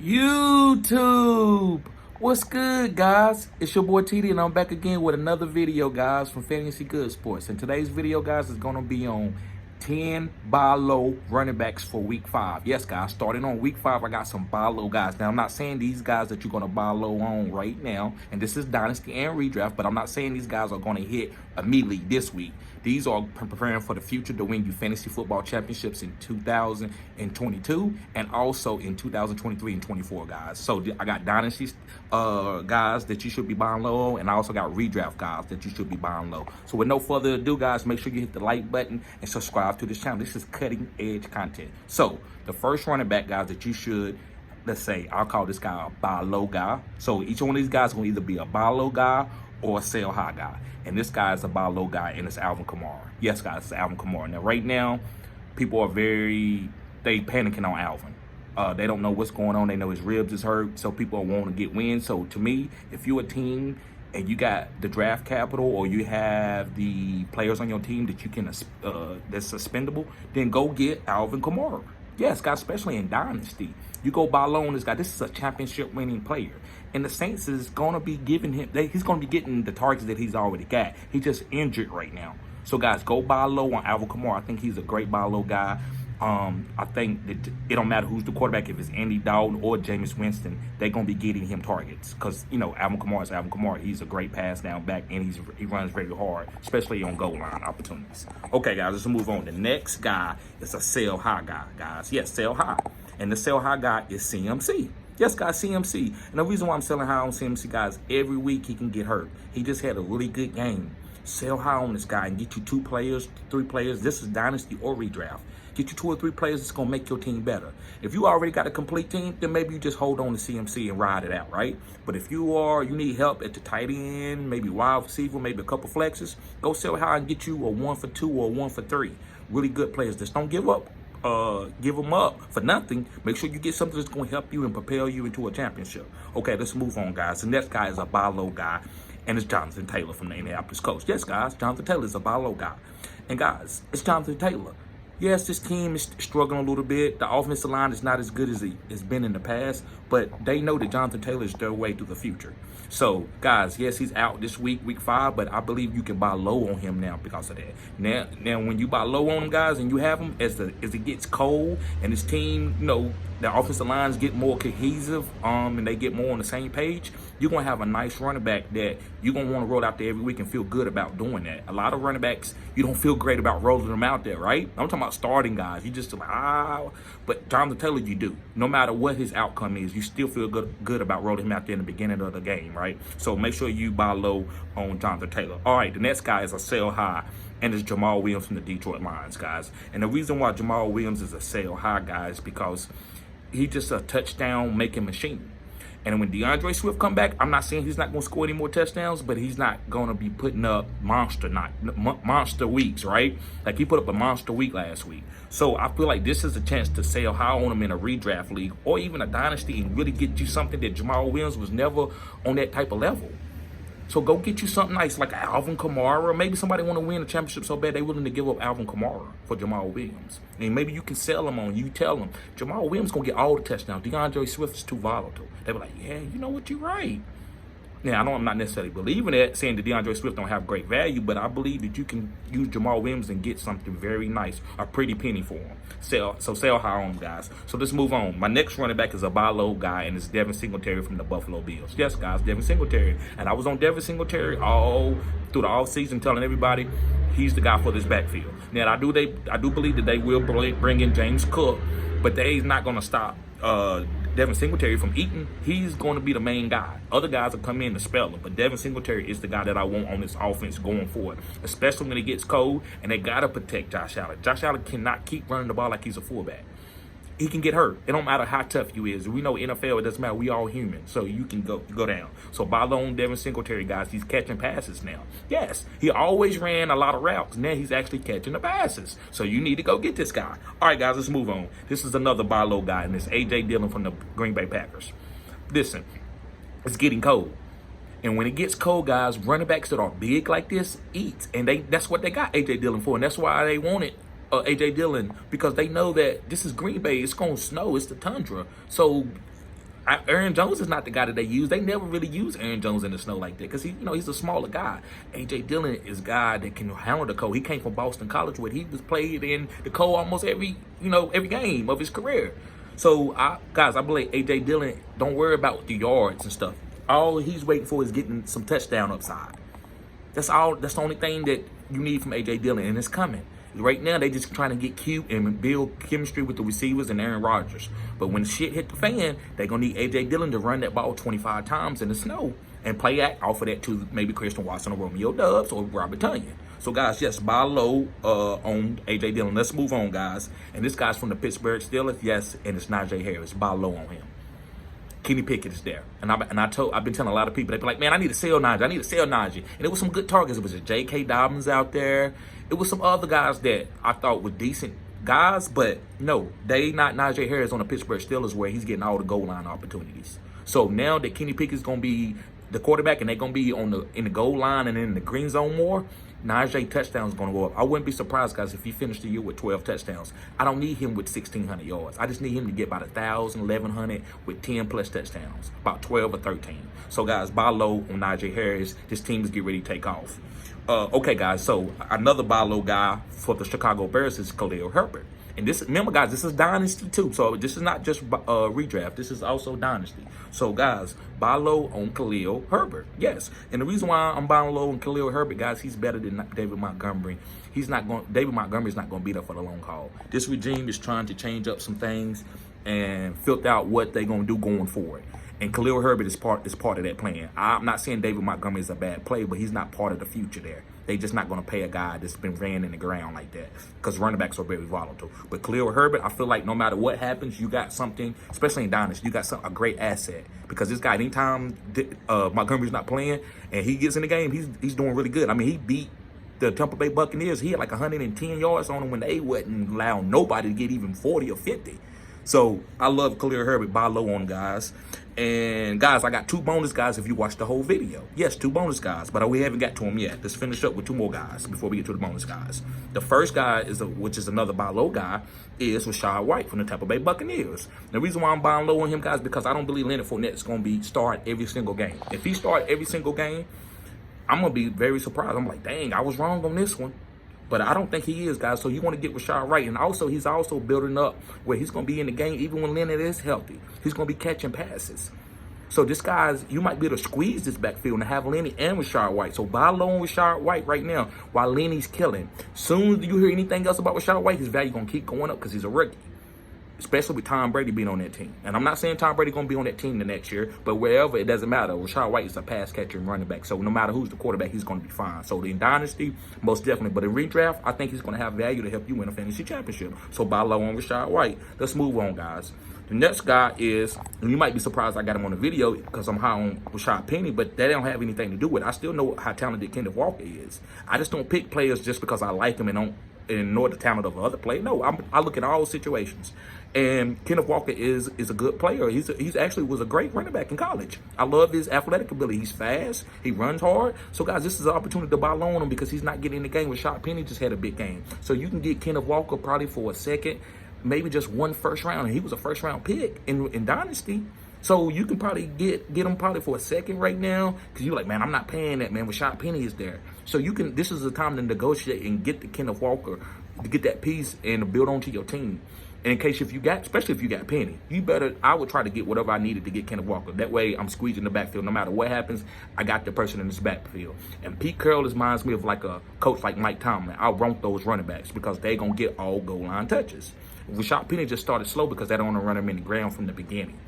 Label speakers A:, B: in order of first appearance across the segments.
A: YouTube, what's good, guys? It's your boy TD, and I'm back again with another video, guys, from Fantasy Good Sports. And today's video, guys, is going to be on 10 buy low running backs for week 5. Yes, guys, starting on week 5, I got some buy low guys. Now, I'm not saying these guys that you're going to buy low on right now, and this is Dynasty and Redraft, but I'm not saying these guys are going to hit immediately this week. These are preparing for the future to win you fantasy football championships in 2022 and also in 2023 and 24, guys. So I got Dynasty guys that you should be buying low, and I also got Redraft guys that you should be buying low. So with no further ado, guys, make sure you hit the like button and subscribe to this channel. This is cutting edge content. So the first running back, guys, that you should, let's say, I'll call this guy a buy low guy. So each one of these guys is going to either be a buy low guy or a sell high guy. And this guy is a buy low guy, and it's Alvin Kamara. Yes, guys, it's Alvin Kamara. Now, right now, people are they panicking on Alvin. They don't know what's going on. They know his ribs is hurt, so people want to get wins. So to me, if you're a team and you got the draft capital, or you have the players on your team that you can that's suspendable, then go get Alvin Kamara. Yes, guys, especially in Dynasty. You go buy low on this guy. This is a championship winning player. And the Saints is going to be giving him, he's going to be getting the targets that he's already got. He's just injured right now. So, guys, go buy low on Alvin Kamara. I think he's a great buy low guy. I think that it don't matter who's the quarterback. If it's Andy Dalton or Jameis Winston, they're going to be getting him targets. Because, you know, Alvin Kamara is Alvin Kamara. He's a great pass down back, and he runs very hard, especially on goal line opportunities. Okay, guys, let's move on. The next guy is a sell high guy, guys. Yes, sell high. And the sell high guy is CMC. Yes, guys, CMC. And the reason why I'm selling high on CMC, guys, every week he can get hurt. He just had a really good game. Sell high on this guy and get you 2 players, 3 players. This is Dynasty or Redraft. Get you 2 or 3 players that's going to make your team better. If you already got a complete team, then maybe you just hold on to CMC and ride it out, right? But if you need help at the tight end, maybe wide receiver, maybe a couple flexes, go sell high and get you a 1 for 2 or a 1 for 3. Really good players. Just don't give up. Give them up for nothing. Make sure you get something that's going to help you and propel you into a championship. Okay, let's move on, guys. The next guy is a buy low guy, and it's Jonathan Taylor from the Indianapolis Colts. Yes, guys, Jonathan Taylor is a buy low guy. And, guys, it's Jonathan Taylor. Yes, this team is struggling a little bit. The offensive line is not as good as it's been in the past, but they know that Jonathan Taylor is their way to the future. So, guys, yes, he's out this week, week 5, but I believe you can buy low on him now because of that. Now, when you buy low on him, guys, and you have him as it gets cold and his team, you know, the offensive lines get more cohesive, and they get more on the same page, you're going to have a nice running back that you're going to want to roll out there every week and feel good about doing that. A lot of running backs, you don't feel great about rolling them out there, right? I'm talking about starting guys. You just like, but Jonathan Taylor, you do. No matter what his outcome is, you still feel good about rolling him out there in the beginning of the game, right? So make sure you buy low on Jonathan Taylor. All right, the next guy is a sell high, and it's Jamal Williams from the Detroit Lions, guys. And the reason why Jamal Williams is a sell high guy is because he's just a touchdown making machine. And when DeAndre Swift come back, I'm not saying he's not going to score any more touchdowns, but he's not going to be putting up monster weeks, right? Like he put up a monster week last week. So I feel like this is a chance to sell high on him in a redraft league or even a dynasty and really get you something that Jamal Williams was never on that type of level. So go get you something nice like Alvin Kamara. Maybe somebody want to win a championship so bad they're willing to give up Alvin Kamara for Jamal Williams. And maybe you can sell them on. You tell them, Jamal Williams going to get all the touchdowns. DeAndre Swift is too volatile. They be like, yeah, you know what, you're right. Now, I know I'm not necessarily believing that, saying that DeAndre Swift don't have great value, but I believe that you can use Jamal Williams and get something very nice, a pretty penny for him. So sell high on him, guys. So let's move on. My next running back is a buy low guy, and it's Devin Singletary from the Buffalo Bills. Yes, guys, Devin Singletary. And I was on Devin Singletary all through the offseason telling everybody he's the guy for this backfield. Now, I do believe that they will bring in James Cook, but they's not going to stop Devin Singletary from eating. He's going to be the main guy. Other guys will come in to spell him, but Devin Singletary is the guy that I want on this offense going forward, especially when it gets cold, and they got to protect Josh Allen. Josh Allen cannot keep running the ball like he's a fullback. He can get hurt. It don't matter how tough you is. We know NFL, it doesn't matter. We all human, so you can go down. So buy low on Devin Singletary, guys. He's catching passes now. Yes, he always ran a lot of routes. Now he's actually catching the passes. So you need to go get this guy. All right, guys, let's move on. This is another buy low guy, and it's A.J. Dillon from the Green Bay Packers. Listen, it's getting cold. And when it gets cold, guys, running backs that are big like this eat. And that's what they got A.J. Dillon for, and that's why they wanted A.J. Dillon, because they know that this is Green Bay. It's going to snow. It's the tundra. So Aaron Jones is not the guy that they use. They never really use Aaron Jones in the snow like that because he's a smaller guy. A.J. Dillon is a guy that can handle the cold. He came from Boston College where he was played in the cold almost every game of his career. So, guys, I believe A.J. Dillon, don't worry about the yards and stuff. All he's waiting for is getting some touchdown upside. That's all. That's the only thing that you need from A.J. Dillon, and it's coming. Right now, they just trying to get cute and build chemistry with the receivers and Aaron Rodgers. But when shit hit the fan, they're going to need A.J. Dillon to run that ball 25 times in the snow and play off of that to maybe Christian Watson or Romeo Doubs or Robert Tonyan. So, guys, yes, buy low on A.J. Dillon. Let's move on, guys. And this guy's from the Pittsburgh Steelers, yes, and it's Najee Harris. Buy low on him. Kenny Pickett is there. And I've been telling a lot of people, they be like, man, I need to sell Najee. I need to sell Najee. And it was some good targets. It was a J.K. Dobbins out there. It was some other guys that I thought were decent guys, but no, they not Najee Harris on the Pittsburgh Steelers where he's getting all the goal line opportunities. So now that Kenny Pickett's going to be the quarterback and they're going to be in the goal line and in the green zone more, Najee touchdowns going to go up. I wouldn't be surprised, guys, if he finished the year with 12 touchdowns. I don't need him with 1,600 yards. I just need him to get about 1,000, 1,100 with 10-plus touchdowns, about 12 or 13. So, guys, buy low on Najee Harris. This team is getting ready to take off. Okay, guys, so another buy low guy for the Chicago Bears is Khalil Herbert. And this, remember, guys, this is Dynasty, too. So this is not just redraft. This is also Dynasty. So, guys, buy low on Khalil Herbert. Yes. And the reason why I'm buying low on Khalil Herbert, guys, he's better than David Montgomery. David Montgomery's not going to be there for the long haul. This regime is trying to change up some things and filter out what they're going to do going forward. And Khalil Herbert is part of that plan. I'm not saying David Montgomery is a bad player, but he's not part of the future there. They're just not going to pay a guy that's been ran in the ground like that because running backs are very volatile. But Khalil Herbert, I feel like no matter what happens, you got something, especially in Dynasty, you got a great asset because this guy, anytime Montgomery's not playing and he gets in the game, he's doing really good. I mean, he beat the Tampa Bay Buccaneers. He had like 110 yards on him when they wouldn't allow nobody to get even 40 or 50. So I love Khalil Herbert. Buy low on guys. And guys, I got 2 bonus guys if you watch the whole video. Yes, 2 bonus guys, but we haven't got to them yet. Let's finish up with 2 more guys before we get to the bonus guys. The first guy which is another buy low guy, is Rashawn White from the Tampa Bay Buccaneers. The reason why I'm buying low on him, guys, because I don't believe Leonard Fournette is going to start every single game. If he start every single game, I'm going to be very surprised. I'm like, dang, I was wrong on this one. But I don't think he is, guys. So you want to get Rashawn White. And also, he's also building up where he's going to be in the game even when Leonard is healthy. He's going to be catching passes. So this guy's, you might be able to squeeze this backfield and have Lenny and Rashawn White. So buy low on Rashawn White right now while Lenny's killing. Soon as you hear anything else about Rashawn White, his value going to keep going up because he's a rookie. Especially with Tom Brady being on that team. And I'm not saying Tom Brady going to be on that team the next year, but wherever, it doesn't matter. Rashawn White is a pass catcher and running back. So no matter who's the quarterback, he's going to be fine. So in Dynasty, most definitely. But in redraft, I think he's going to have value to help you win a fantasy championship. So buy low on Rashawn White. Let's move on, guys. The next guy is, and you might be surprised I got him on the video because I'm high on Rashad Penny, but that don't have anything to do with it. I still know how talented Kenneth Walker is. I just don't pick players just because I like them and ignore the talent of other players. No, I look at all situations. And Kenneth Walker is a good player. He's actually was a great running back in college. I love his athletic ability. He's fast. He runs hard. So, guys, this is an opportunity to buy low on him because he's not getting in the game. Rashad Penny just had a big game. So you can get Kenneth Walker probably for a second, maybe just 1 first round. And he was a first-round pick in Dynasty. So you can probably get him probably for a second right now because you're like, man, I'm not paying that, man. Rashad Penny is there. So this is the time to negotiate and get the Kenneth Walker to get that piece and to build onto your team. And in case especially if you got Penny, I would try to get whatever I needed to get Kenneth Walker. That way I'm squeezing the backfield. No matter what happens, I got the person in this backfield. And Pete Carroll reminds me of like a coach like Mike Tomlin. I want those running backs because they're going to get all goal line touches. Rashad Penny just started slow because they don't want to run him in the ground from the beginning.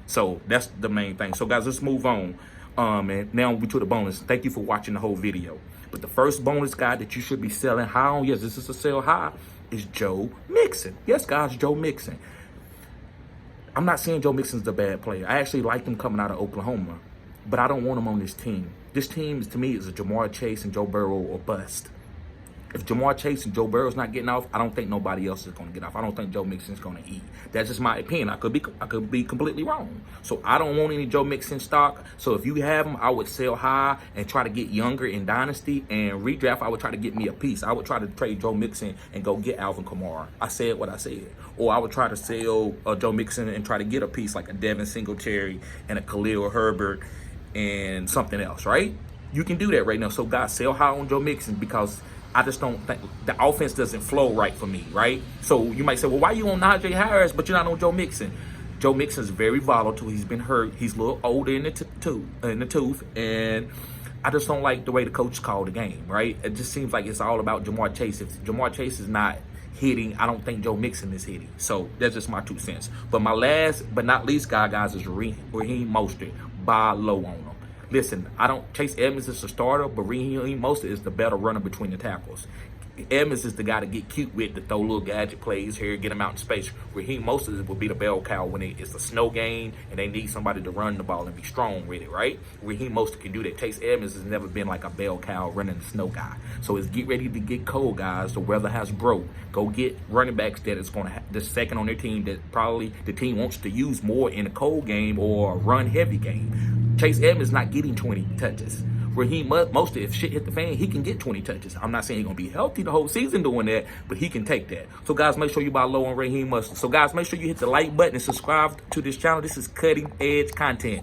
A: So that's the main thing. So, guys, let's move on. And now we to the bonus. Thank you for watching the whole video. But the first bonus guy that you should be selling high on, yes, this is a sell high, is Joe Mixon. Yes, guys, Joe Mixon. I'm not saying Joe Mixon's the bad player. I actually liked him coming out of Oklahoma, but I don't want him on this team. This team, to me, is a Jamar Chase and Joe Burrow or bust. If Jamar Chase and Joe Burrow's not getting off, I don't think nobody else is going to get off. I don't think Joe Mixon's going to eat. That's just my opinion. I could be completely wrong. So I don't want any Joe Mixon stock. So if you have him, I would sell high and try to get younger in Dynasty, and redraft. I would try to get me a piece. I would try to trade Joe Mixon and go get Alvin Kamara. I said what I said. Or I would try to sell Joe Mixon and try to get a piece like a Devin Singletary and a Khalil Herbert and something else, right? You can do that right now. So guys, sell high on Joe Mixon, because I just don't think the offense doesn't flow right for me, right? So you might say, well, why you on Najee Harris, but you're not on Joe Mixon? Joe Mixon is very volatile. He's been hurt. He's a little older in the tooth, and I just don't like the way the coach called the game, right? It just seems like it's all about Jamar Chase. If Jamar Chase is not hitting, I don't think Joe Mixon is hitting. So that's just my 2 cents. But my last but not least guys, is Raheem Mostert. Buy low on him. Listen, Chase Edmonds is the starter, but Raheem Mostert is the better runner between the tackles. Edmonds is the guy to get cute with, to throw little gadget plays here, get him out in space. Raheem Mostert will be the bell cow when it's a snow game and they need somebody to run the ball and be strong with it, right? Raheem Mostert can do that. Chase Edmonds has never been like a bell cow running the snow guy. So it's get ready to get cold, guys. The weather has broke. Go get running backs that is going to have the second on their team that probably the team wants to use more in a cold game or run heavy game. Chase Edmonds not getting 20 touches. Raheem Mostert, if shit hit the fan, he can get 20 touches. I'm not saying he's going to be healthy the whole season doing that, but he can take that. So, guys, make sure you buy low on Raheem Mostert. So, guys, make sure you hit the like button and subscribe to this channel. This is cutting edge content.